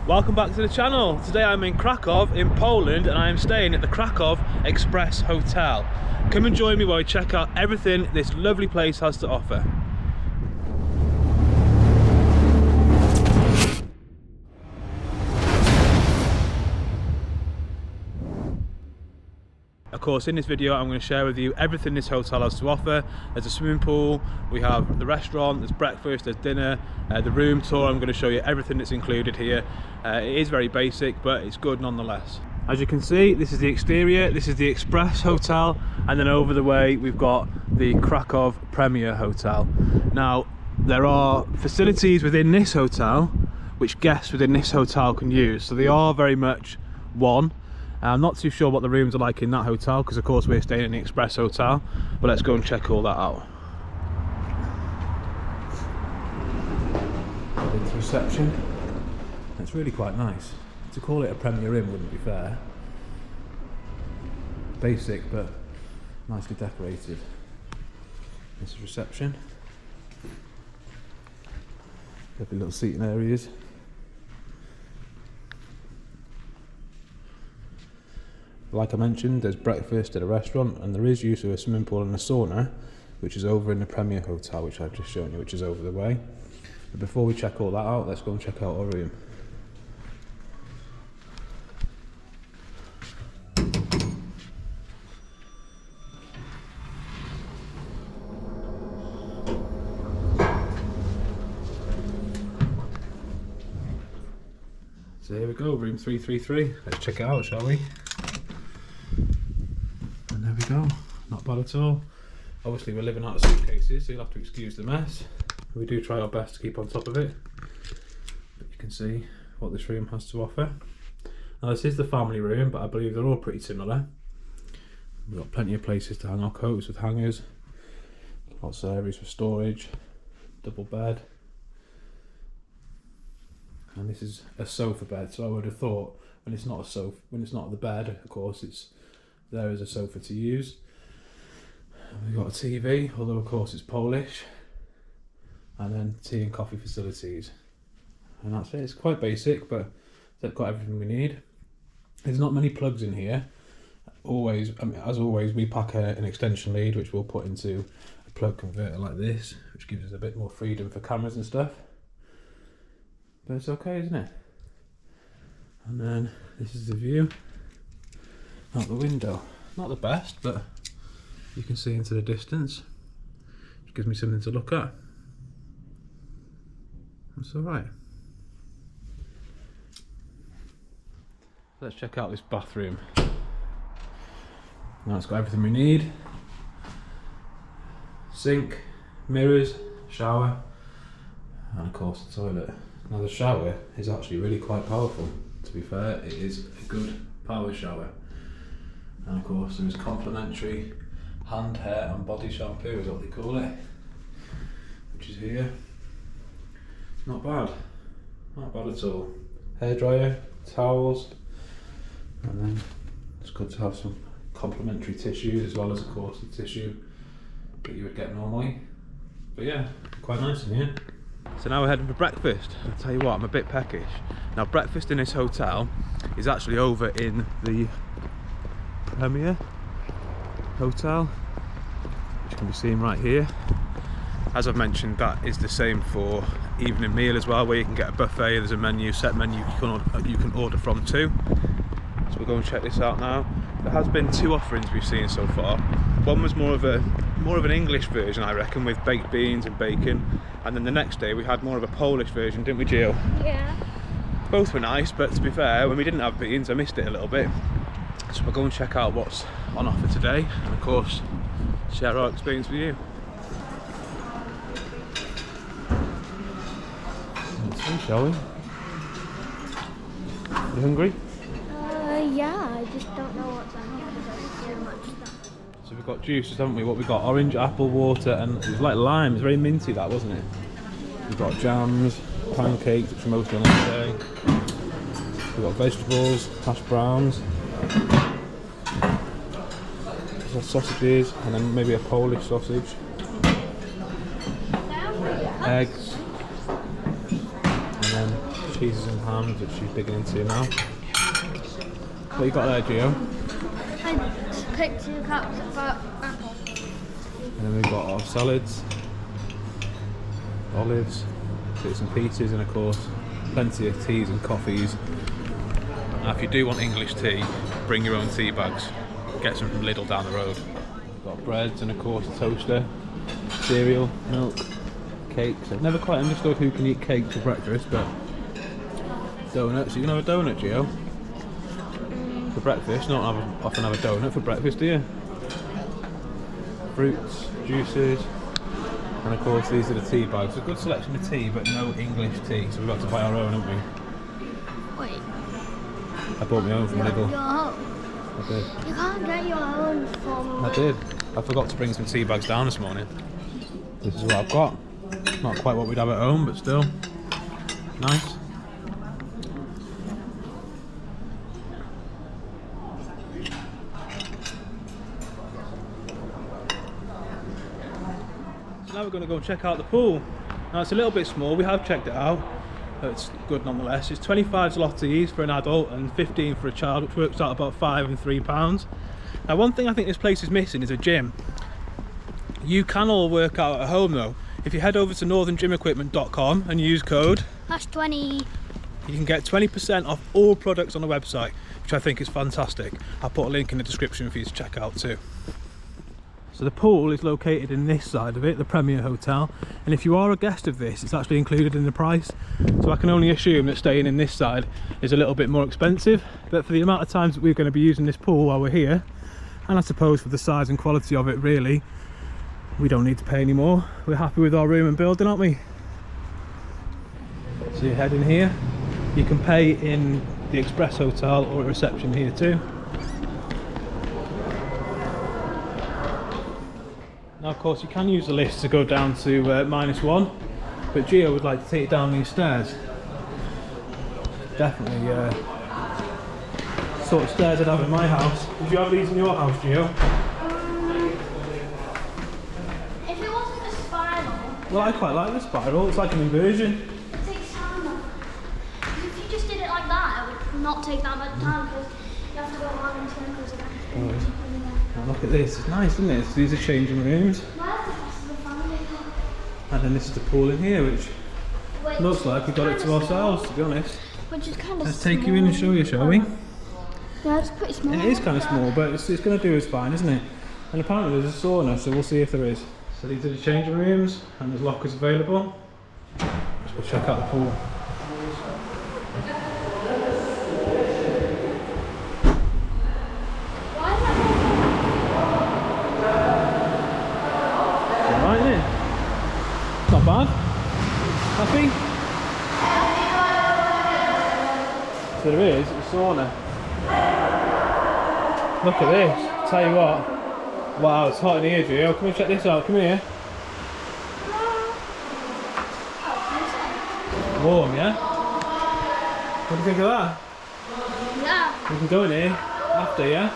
Welcome back to the channel. Today I'm in Krakow in Poland and I am staying at the Kraków Express Hotel. Come and join me while we check out everything this lovely place has to offer. Of course, in this video I'm going to share with you everything this hotel has to offer. There's a swimming pool, we have the restaurant, there's breakfast, there's dinner, the room tour. I'm going to show you everything that's included here. It is very basic, but it's good nonetheless. As you can see, this is the exterior, this is the Express Hotel, and then over the way we've got the Krakow Premier Hotel. Now, there are facilities within this hotel which guests within this hotel can use, so they are very much one. I'm not too sure what the rooms are like in that hotel because of course we're staying in the Express Hotel, but let's go and check all that out. Into reception. It's really quite nice. To call it a Premier Inn wouldn't be fair. Basic but nicely decorated. This is reception. Lovely little seating areas. Like I mentioned, there's breakfast at a restaurant and there is use of a swimming pool and a sauna, which is over in the Premier Hotel, which I've just shown you, which is over the way. But before we check all that out, let's go and check out our room. So here we go, room 333. Let's check it out, shall we? There we go, not bad at all. Obviously we're living out of suitcases, so you'll have to excuse the mess. We do try our best to keep on top of it. But you can see what this room has to offer. Now this is the family room, but I believe they're all pretty similar. We've got plenty of places to hang our coats with hangers. Lots of areas for storage. Double bed. And this is a sofa bed, so I would have thought when it's not a sofa, when it's not the bed, of course it's there is a sofa to use. We've got a TV, although of course it's Polish, and then tea and coffee facilities, and that's it. It's quite basic, but they've got everything we need. There's not many plugs in here. Always, I mean, as always, we pack an extension lead which we'll put into a plug converter like this, which gives us a bit more freedom for cameras and stuff. But it's okay, isn't it? And then this is the view out the window. Not the best, but you can see into the distance, which gives me something to look at. That's alright. Let's check out this bathroom. Now it's got everything we need. Sink, mirrors, shower, and of course the toilet. Now the shower is actually really quite powerful. To be fair, it is a good power shower. And of course there is complimentary hand, hair and body shampoo is what they call it, which is here. Not bad, not bad at all. Hairdryer, towels, and then it's good to have some complimentary tissues as well as of course the tissue that you would get normally. But yeah, quite nice in here. So now we're heading for breakfast. I'll tell you what, I'm a bit peckish. Now breakfast in this hotel is actually over in the Premier Hotel, which can be seen right here. As I've mentioned, that is the same for evening meal as well, where you can get a buffet. There's a menu, set menu you can order from too. So we'll go and check this out now. There has been two offerings we've seen so far. One was more of an English version, I reckon, with baked beans and bacon, and then the next day we had more of a Polish version, didn't we, Jill? Yeah. Both were nice, but to be fair, when we didn't have beans I missed it a little bit. So we'll go and check out what's on offer today, and of course share our experience with you. Let's see, shall we? You hungry? Yeah, I just don't know what's on here because there's too much stuff. So we've got juices, haven't we? What we've got? Orange, apple, water, and it was like lime. It's very minty, that, wasn't it? We've got jams, pancakes, which are mostly on the day. We've got vegetables, hash browns, sausages, and then maybe a Polish sausage, eggs, and then cheeses and hams, which she's digging into now. What you got there, Gio? I picked 2 cups of apple. And then we've got our salads, olives, bits and pieces, and of course plenty of teas and coffees. Now if you do want English tea, bring your own tea bags. Get some from Lidl down the road. We've got breads and of course a toaster, cereal, milk, cakes. I've never quite understood who can eat cakes for breakfast, but donuts. You can have a donut, Gio. For breakfast, not often have a donut for breakfast, do you? Fruits, juices, and of course these are the tea bags. A good selection of tea, but no English tea, so we've got to buy our own, haven't we? Wait. I bought my own from Lidl. Your own? I did. You can't get your own from... I did. I forgot to bring some tea bags down this morning. This is what I've got. Not quite what we'd have at home, but still nice. Now we're going to go and check out the pool. Now it's a little bit small, we have checked it out, but it's good nonetheless. It's 25 zlotys for an adult and 15 for a child, which works out about £5 and £3. Now one thing I think this place is missing is a gym. You can all work out at home though. If you head over to northerngymequipment.com and use code +20, you can get 20% off all products on the website, which I think is fantastic. I'll put a link in the description for you to check out too. So the pool is located in this side of it, the Premier Hotel, and if you are a guest of this, it's actually included in the price. So I can only assume that staying in this side is a little bit more expensive, but for the amount of times that we're going to be using this pool while we're here, and I suppose for the size and quality of it really, we don't need to pay any more. We're happy with our room and building, aren't we? So you head in here, you can pay in the Express Hotel or at reception here too. Now of course you can use the lift to go down to -1, but Gio would like to take it down these stairs. Definitely sort of stairs I'd have in my house. Did you have these in your house, Gio? if it wasn't a spiral, Well, I quite like the spiral, it's like an inversion. it takes time though. If you just did it like that, it would not take that much time because you have to go around in circles and Now look at this, it's nice, isn't it? So these are changing rooms. And then this is the pool in here, which looks like we got it to ourselves, to be honest. Which is kind of Let's take you in and show you, shall we? Yeah, it's pretty small. It is kind of small, but it's going to do us fine, isn't it? And apparently there's a sauna, so we'll see if there is. So these are the changing rooms, and there's lockers available. Let's go check out the pool. Alright, isn't it? Not bad. Happy? So there is a sauna. Look at this. Tell you what. Wow, it's hot in here, Gio. Come and check this out. Come here. Warm, yeah? What do you think of that? Yeah. We can go in here after, yeah?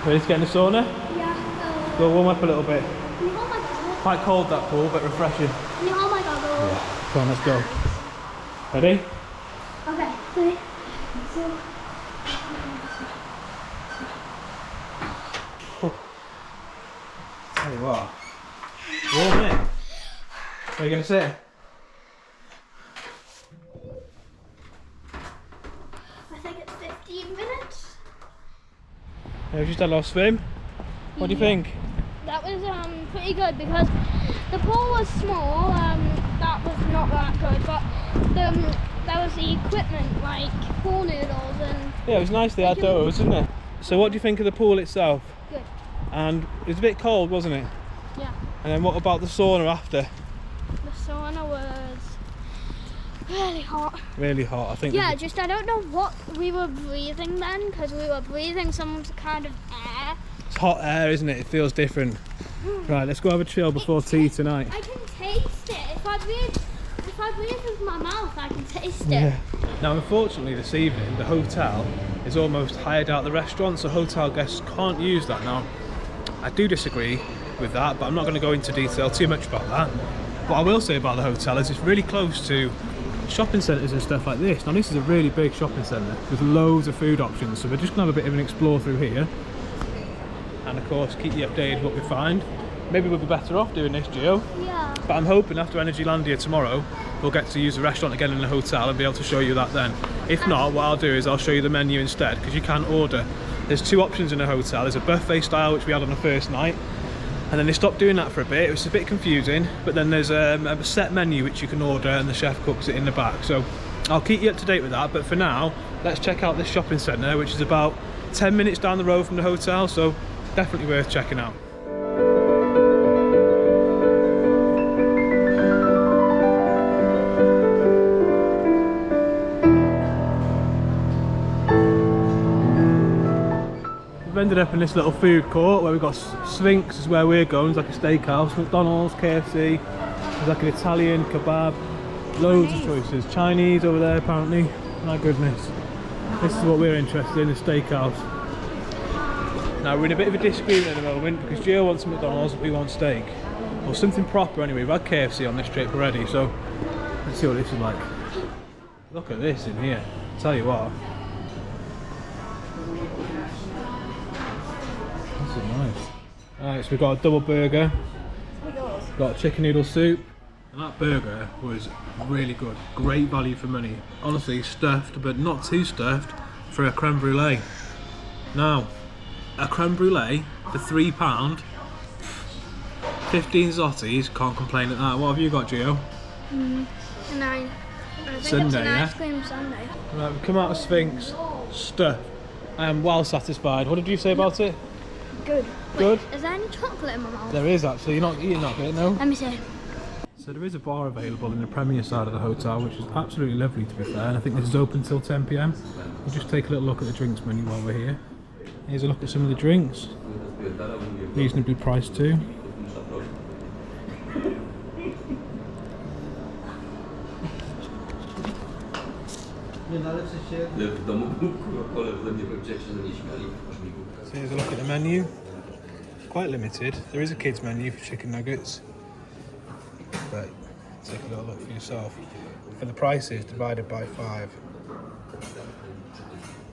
Ready to get in the sauna? Yeah. Go warm up a little bit. Oh my god. Quite cold that pool, but refreshing. Oh my god. Yeah. Come on, let's go. Ready? Okay. 3, 2. Tell you what. Warm in. Where are you going to sit? I think it's 15 minutes. Yeah, we just had a little swim. What do you think? That was pretty good because the pool was small. That was not that good, but there was the equipment, like pool noodles and... Yeah, it was nice they had those, wasn't it? So what do you think of the pool itself? Good. And it was a bit cold, wasn't it? Yeah. And then what about the sauna after? The sauna was really hot. Really hot, I think. Yeah, just I don't know what we were breathing then, because we were breathing some kind of air. It's hot air, isn't it? It feels different. Right, let's go have a chill before tea tonight. I can taste it. If I breathe with my mouth, I can taste it. Yeah. Now, unfortunately, this evening, the hotel is almost hired out the restaurant, so hotel guests can't use that. Now, I do disagree with that, but I'm not going to go into detail too much about that. What I will say about the hotel is it's really close to shopping centres and stuff like this. Now, this is a really big shopping centre with loads of food options, so we're just going to have a bit of an explore through here. And of course, keep you updated what we find. Maybe we'll be better off doing this, Gio. Yeah. But I'm hoping after Energylandia tomorrow, we'll get to use the restaurant again in the hotel and be able to show you that then. If not, what I'll do is I'll show you the menu instead, because you can order. There's two options in the hotel. There's a buffet style, which we had on the first night, and then they stopped doing that for a bit. It was a bit confusing, but then there's a set menu which you can order and the chef cooks it in the back. So I'll keep you up to date with that, but for now, let's check out this shopping centre, which is about 10 minutes down the road from the hotel, so definitely worth checking out. We've ended up in this little food court where we've got Sphinx is where we're going. It's like a steakhouse, McDonald's, KFC, there's like an Italian kebab, loads of choices. Chinese over there apparently. My goodness. This is what we're interested in, a steakhouse. Now we're in a bit of a disagreement at the moment because Gio wants McDonald's and we want steak. Or something proper anyway. We've had KFC on this trip already, so let's see what this is like. Look at this in here. I'll tell you what. This is nice. Alright, so we've got a double burger. Got a chicken noodle soup. And that burger was really good. Great value for money. Honestly, stuffed, but not too stuffed for a creme brulee. Now, a creme brulee for £3, 15 zlotys, can't complain at that. What have you got, Gio? I think Sundae, it's an yeah? ice cream sundae. Right, we've come out of Sphinx, stuffed. I am well satisfied. What did you say about it? Good. Good? Wait, is there any chocolate in my mouth? There is actually, you're not eating that bit, no? Let me see. So there is a bar available in the Premier side of the hotel, which is absolutely lovely to be fair, and I think this is open till 10 PM. We'll just take a little look at the drinks menu while we're here. Here's a look at some of the drinks. Reasonably priced too. So here's a look at the menu. It's quite limited. There is a kids menu for chicken nuggets, but take a little look for yourself. For the prices divided by 5.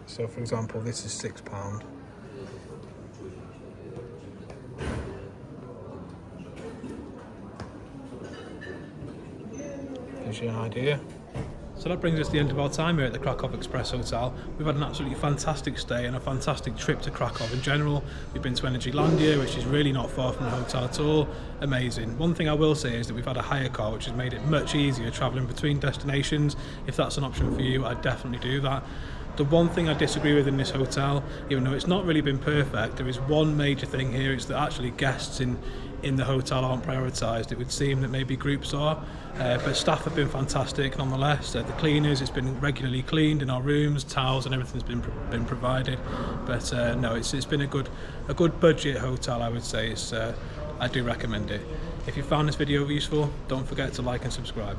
So for example, this is £6. Gives you an idea. So that brings us to the end of our time here at the Kraków Express Hotel. We've had an absolutely fantastic stay and a fantastic trip to Krakow in general. We've been to Energylandia, which is really not far from the hotel at all. Amazing. One thing I will say is that we've had a hire car, which has made it much easier travelling between destinations. If that's an option for you, I'd definitely do that. The one thing I disagree with in this hotel, even though it's not really been perfect, there is one major thing here, it's that actually guests in the hotel aren't prioritised. It would seem that maybe groups are, but staff have been fantastic nonetheless. The cleaners, it's been regularly cleaned in our rooms, towels and everything's been provided. But no, it's been a good budget hotel, I would say. I do recommend it. If you found this video useful, don't forget to like and subscribe.